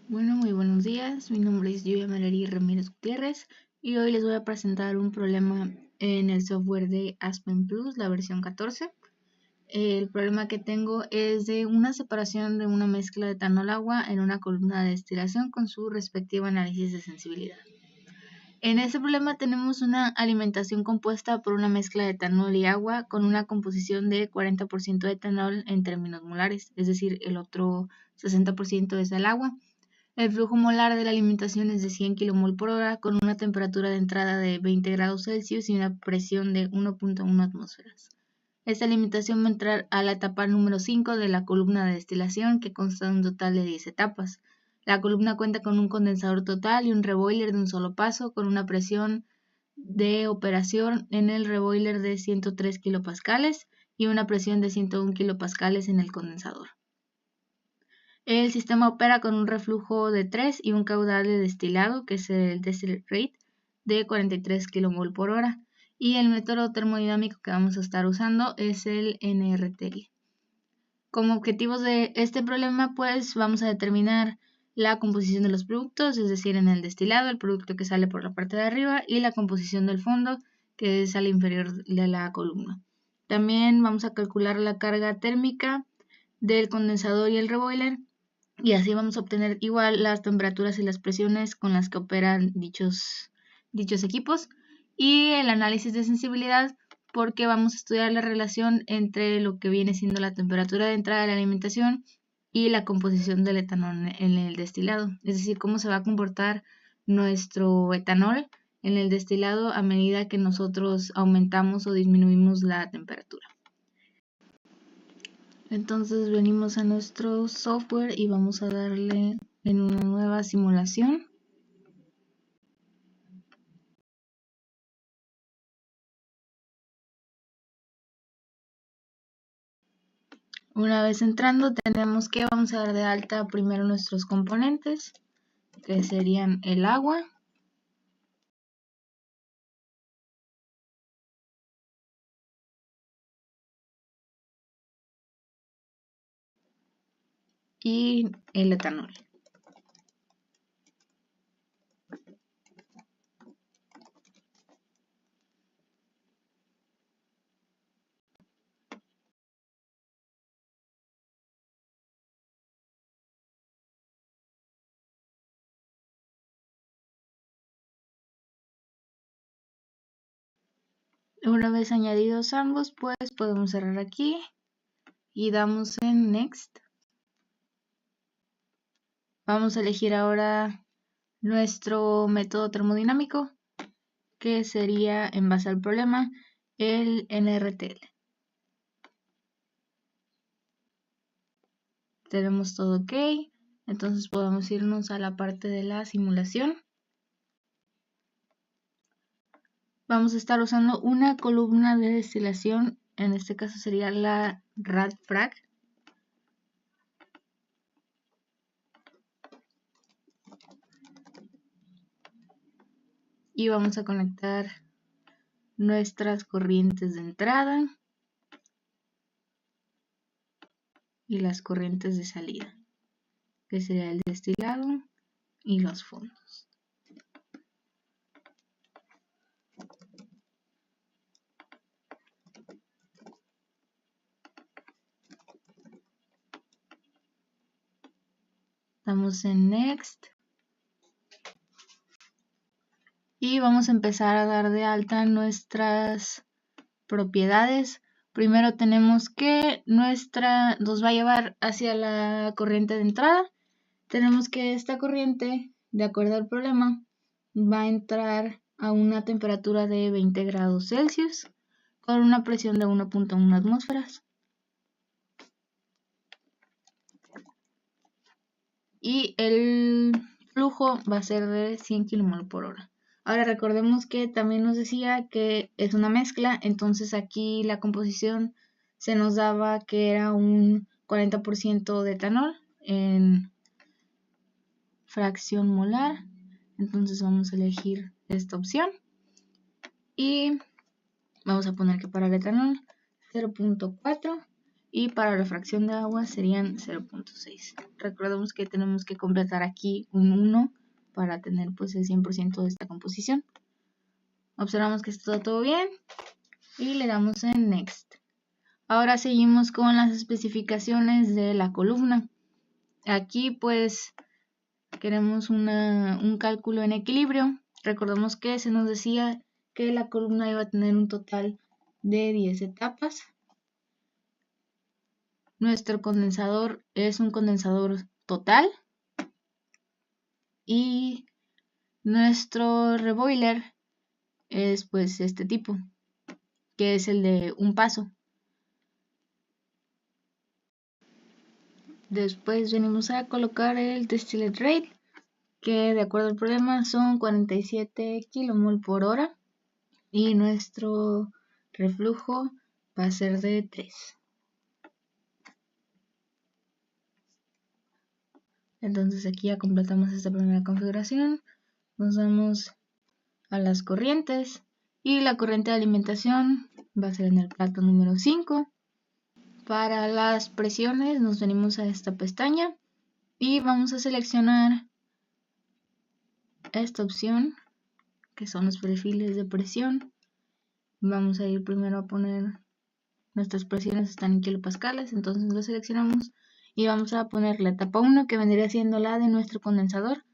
Bueno, muy buenos días. Mi nombre es Lluvia Malerí Ramírez Gutiérrez y hoy les voy a presentar un problema en el software de Aspen Plus, la versión 14. El problema que tengo es de una separación de una mezcla de etanol-agua en una columna de destilación con su respectivo análisis de sensibilidad. En este problema tenemos una alimentación compuesta por una mezcla de etanol y agua con una composición de 40% de etanol en términos molares, es decir, el otro 60% es el agua. El flujo molar de la alimentación es de 100 kmol por hora con una temperatura de entrada de 20 grados Celsius y una presión de 1.1 atmósferas. Esta alimentación va a entrar a la etapa número 5 de la columna de destilación, que consta de un total de 10 etapas. La columna cuenta con un condensador total y un reboiler de un solo paso con una presión de operación en el reboiler de 103 kilopascales y una presión de 101 kilopascales en el condensador. El sistema opera con un reflujo de 3 y un caudal de destilado, que es el distillate rate, de 43 kmol por hora. Y el método termodinámico que vamos a estar usando es el NRTL. Como objetivos de este problema, pues vamos a determinar la composición de los productos, es decir, en el destilado, el producto que sale por la parte de arriba, y la composición del fondo, que es al inferior de la columna. También vamos a calcular la carga térmica del condensador y el reboiler, y así vamos a obtener igual las temperaturas y las presiones con las que operan dichos equipos, y el análisis de sensibilidad, porque vamos a estudiar la relación entre lo que viene siendo la temperatura de entrada de la alimentación y la composición del etanol en el destilado, es decir, cómo se va a comportar nuestro etanol en el destilado a medida que nosotros aumentamos o disminuimos la temperatura. Entonces venimos a nuestro software y vamos a darle en una nueva simulación. Una vez entrando tenemos que vamos a dar de alta primero nuestros componentes, que serían el agua, y el etanol. Una vez añadidos ambos, pues podemos cerrar aquí y damos en Next. Vamos a elegir ahora nuestro método termodinámico, que sería, en base al problema, el NRTL. Tenemos todo ok, entonces podemos irnos a la parte de la simulación. Vamos a estar usando una columna de destilación, en este caso sería la RAD-FRAC. Y vamos a conectar nuestras corrientes de entrada y las corrientes de salida, que sería el destilado y los fondos. Damos en Next y vamos a empezar a dar de alta nuestras propiedades. Primero tenemos que nos va a llevar hacia la corriente de entrada. Tenemos que esta corriente, de acuerdo al problema, va a entrar a una temperatura de 20 grados Celsius con una presión de 1.1 atmósferas. Y el flujo va a ser de 100 kmol por hora. Ahora recordemos que también nos decía que es una mezcla, entonces aquí la composición se nos daba que era un 40% de etanol en fracción molar. Entonces vamos a elegir esta opción y vamos a poner que para el etanol 0.4 y para refracción de agua serían 0.6. Recordemos que tenemos que completar aquí un 1 para tener pues el 100% de esta composición. Observamos que está todo bien y le damos en Next. Ahora seguimos con las especificaciones de la columna. Aquí pues queremos un cálculo en equilibrio. Recordemos que se nos decía que la columna iba a tener un total de 10 etapas. Nuestro condensador es un condensador total y nuestro reboiler es pues este tipo, que es el de un paso. Después venimos a colocar el distillate rate, que de acuerdo al problema son 47 kmol por hora, y nuestro reflujo va a ser de 3. Entonces aquí ya completamos esta primera configuración. Nos vamos a las corrientes y la corriente de alimentación va a ser en el plato número 5. Para las presiones nos venimos a esta pestaña y vamos a seleccionar esta opción, que son los perfiles de presión. Vamos a ir primero a poner nuestras presiones están en kilopascales, entonces lo seleccionamos y vamos a poner la etapa 1, que vendría siendo la de nuestro condensador,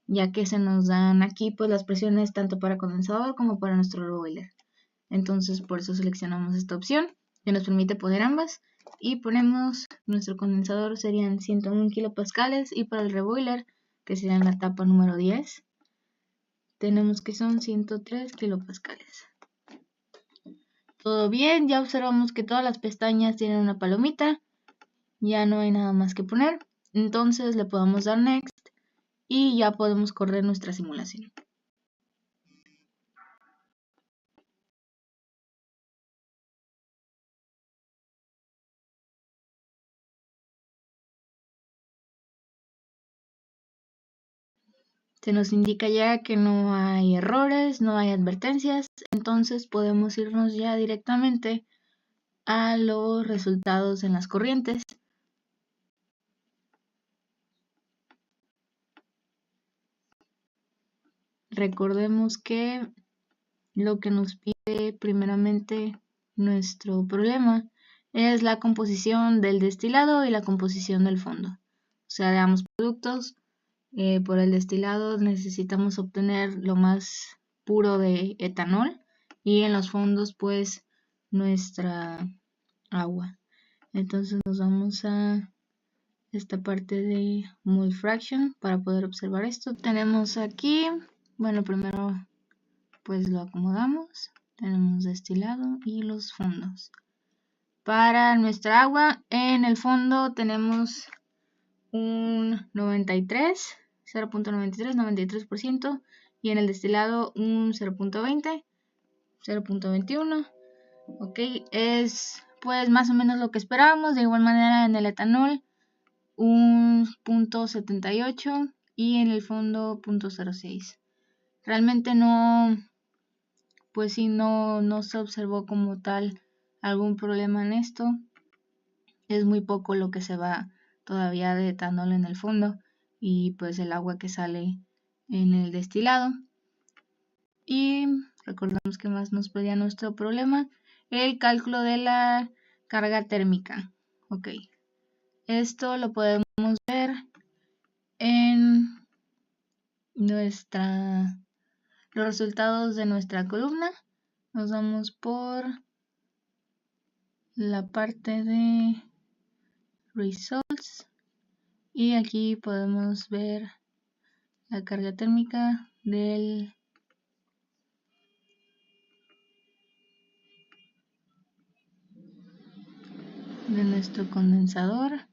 ya que se nos dan aquí pues las presiones tanto para condensador como para nuestro boiler. Entonces por eso seleccionamos esta opción que nos permite poner ambas y ponemos nuestro condensador serían 101 kilopascales y para el reboiler, que sería la etapa número 10, tenemos que son 103 kilopascales. Todo bien, ya observamos que todas las pestañas tienen una palomita, ya no hay nada más que poner, entonces le podemos dar Next y ya podemos correr nuestra simulación. Se nos indica ya que no hay errores, no hay advertencias, entonces podemos irnos ya directamente a los resultados en las corrientes. Recordemos que lo que nos pide primeramente nuestro problema es la composición del destilado y la composición del fondo. O sea, de ambos productos. Por el destilado necesitamos obtener lo más puro de etanol y en los fondos pues nuestra agua. Entonces nos vamos a esta parte de mole fraction para poder observar esto. Tenemos aquí, bueno, primero pues lo acomodamos, tenemos destilado y los fondos. Para nuestra agua en el fondo tenemos un 93% y en el destilado un 0.20, 0.21. Ok, es pues más o menos lo que esperábamos. De igual manera en el etanol un 0.78 y en el fondo 0.06. Realmente no, pues sí, no se observó como tal algún problema en esto. Es muy poco lo que se va todavía de etanol en el fondo y pues el agua que sale en el destilado. Y recordamos que más nos pedía nuestro problema, el cálculo de la carga térmica. Ok, esto lo podemos ver en los resultados de nuestra columna. Nos vamos por la parte de Results y aquí podemos ver la carga térmica de nuestro condensador.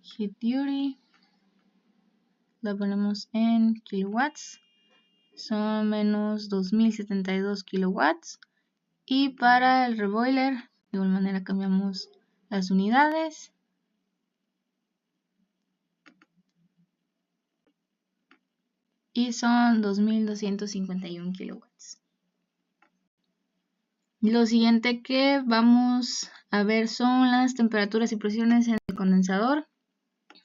Heat duty lo ponemos en kilowatts, son menos 2072 kilowatts. Y para el reboiler de igual manera cambiamos las unidades y son 2251 kilowatts. Lo siguiente que vamos a ver son las temperaturas y presiones en el condensador.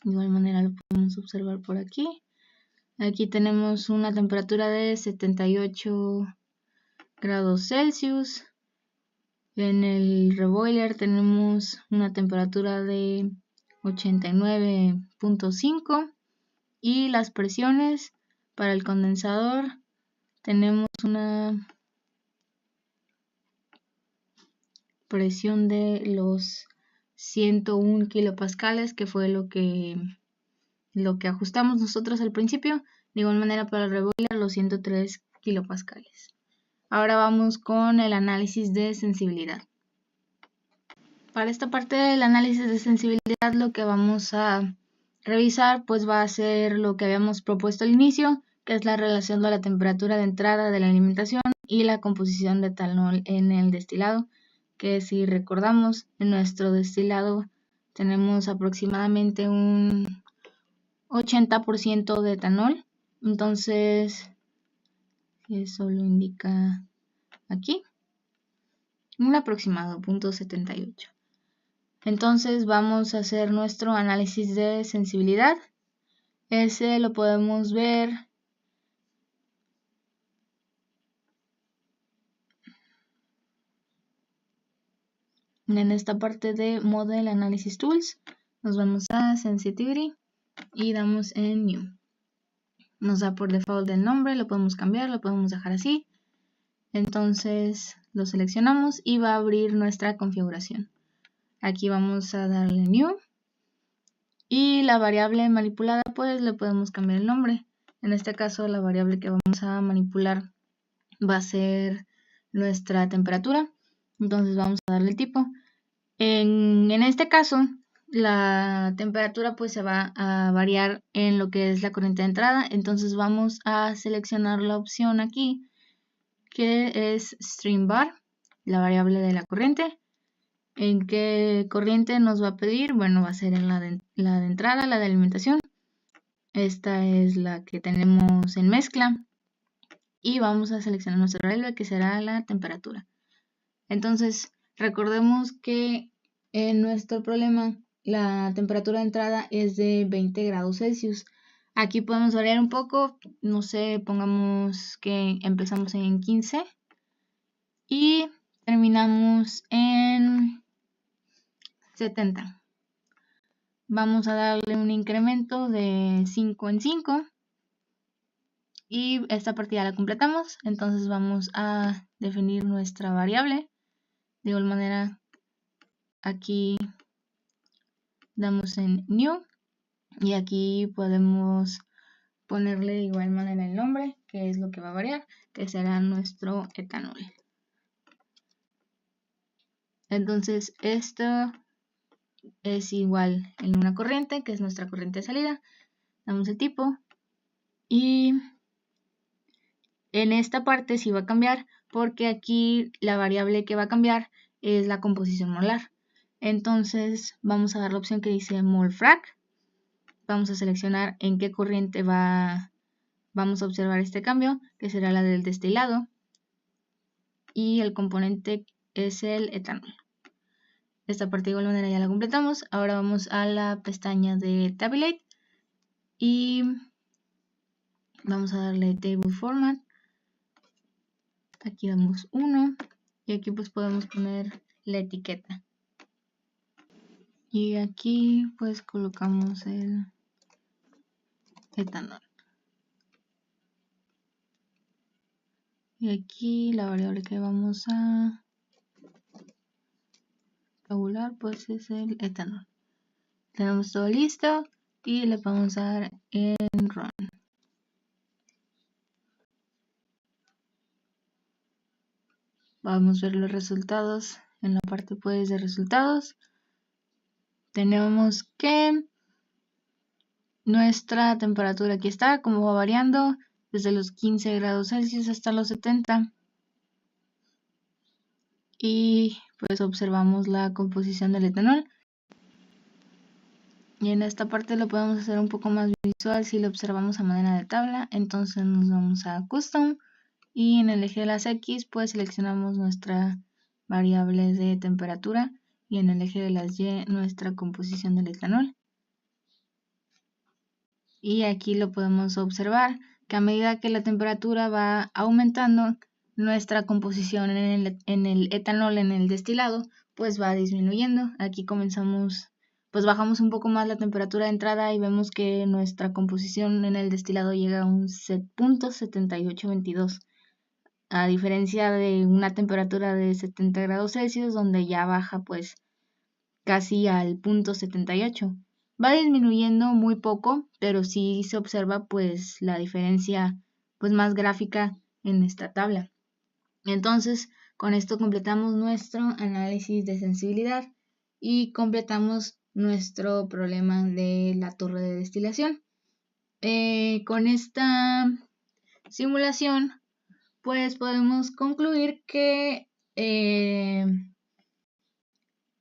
De igual manera lo podemos observar por aquí. Aquí tenemos una temperatura de 78 grados Celsius. En el reboiler tenemos una temperatura de 89.5 y las presiones para el condensador tenemos una presión de los 101 kilopascales, que fue lo que ajustamos nosotros al principio. De igual manera para el reboiler los 103 kilopascales. Ahora vamos con el análisis de sensibilidad. Para esta parte del análisis de sensibilidad lo que vamos a revisar pues va a ser lo que habíamos propuesto al inicio, que es la relación de la temperatura de entrada de la alimentación y la composición de etanol en el destilado, que si recordamos en nuestro destilado tenemos aproximadamente un 80% de etanol, entonces eso lo indica aquí, un aproximado 0.78. Entonces vamos a hacer nuestro análisis de sensibilidad. Ese lo podemos ver en esta parte de Model Analysis Tools. Nos vamos a Sensitivity y damos en New. Nos da por default el nombre, lo podemos cambiar, lo podemos dejar así. Entonces lo seleccionamos y va a abrir nuestra configuración. Aquí vamos a darle New. Y la variable manipulada pues le podemos cambiar el nombre. En este caso la variable que vamos a manipular va a ser nuestra temperatura. Entonces vamos a darle tipo. En este caso la temperatura pues se va a variar en lo que es la corriente de entrada. Entonces vamos a seleccionar la opción aquí que es Stream Bar, la variable de la corriente. ¿En qué corriente nos va a pedir? Bueno, va a ser en la de entrada, la de alimentación. Esta es la que tenemos en mezcla. Y vamos a seleccionar nuestra variable que será la temperatura. Entonces, recordemos que en nuestro problema la temperatura de entrada es de 20 grados Celsius. Aquí podemos variar un poco, no sé, pongamos que empezamos en 15 y terminamos en 70. Vamos a darle un incremento de 5 en 5 y esta partida la completamos. Entonces vamos a definir nuestra variable. De igual manera aquí damos en New y aquí podemos ponerle de igual manera el nombre, que es lo que va a variar, que será nuestro etanol. Entonces esto es igual en una corriente, que es nuestra corriente de salida. Damos el tipo y en esta parte sí va a cambiar porque aquí la variable que va a cambiar es la composición molar. Entonces vamos a dar la opción que dice molfrac. Vamos a seleccionar en qué corriente vamos a observar este cambio, que será la del destilado. Y el componente es el etanol. Esta parte de igual manera ya la completamos. Ahora vamos a la pestaña de Tabulate y vamos a darle Table Format. Aquí damos 1 y aquí pues podemos poner la etiqueta. Y aquí pues colocamos el etanol. Y aquí la variable que vamos a tabular pues es el etanol. Tenemos todo listo y le vamos a dar en Run. Vamos a ver los resultados. En la parte pues de resultados tenemos que nuestra temperatura aquí está, como va variando desde los 15 grados Celsius hasta los 70. Y pues observamos la composición del etanol. Y en esta parte lo podemos hacer un poco más visual si lo observamos a manera de tabla. Entonces nos vamos a Custom y en el eje de las X pues seleccionamos nuestra variable de temperatura y en el eje de las Y nuestra composición del etanol. Y aquí lo podemos observar que a medida que la temperatura va aumentando, nuestra composición en el etanol, en el destilado, pues va disminuyendo. Aquí pues bajamos un poco más la temperatura de entrada y vemos que nuestra composición en el destilado llega a un .7822, a diferencia de una temperatura de 70 grados Celsius, donde ya baja pues casi al .78. Va disminuyendo muy poco, pero sí se observa pues la diferencia pues más gráfica en esta tabla. Entonces, con esto completamos nuestro análisis de sensibilidad y completamos nuestro problema de la torre de destilación. Con esta simulación, pues podemos concluir que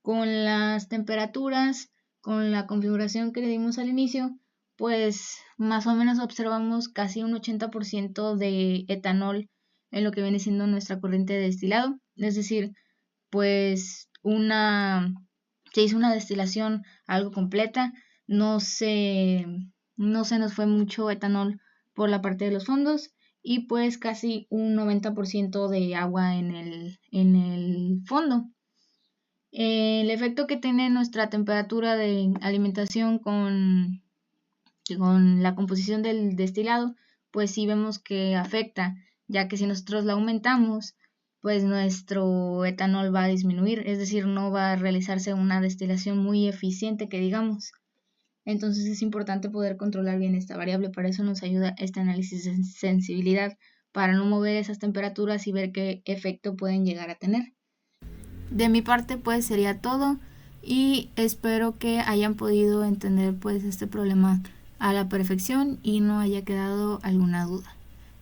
con las temperaturas, con la configuración que le dimos al inicio, pues más o menos observamos casi un 80% de etanol en lo que viene siendo nuestra corriente de destilado. Es decir, pues se hizo una destilación algo completa, no se nos fue mucho etanol por la parte de los fondos y pues casi un 90% de agua en el fondo. El efecto que tiene nuestra temperatura de alimentación con la composición del destilado, pues sí vemos que afecta, ya que si nosotros la aumentamos, pues nuestro etanol va a disminuir, es decir, no va a realizarse una destilación muy eficiente, que digamos. Entonces es importante poder controlar bien esta variable, para eso nos ayuda este análisis de sensibilidad, para no mover esas temperaturas y ver qué efecto pueden llegar a tener. De mi parte pues sería todo y espero que hayan podido entender pues este problema a la perfección y no haya quedado alguna duda.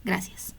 Gracias.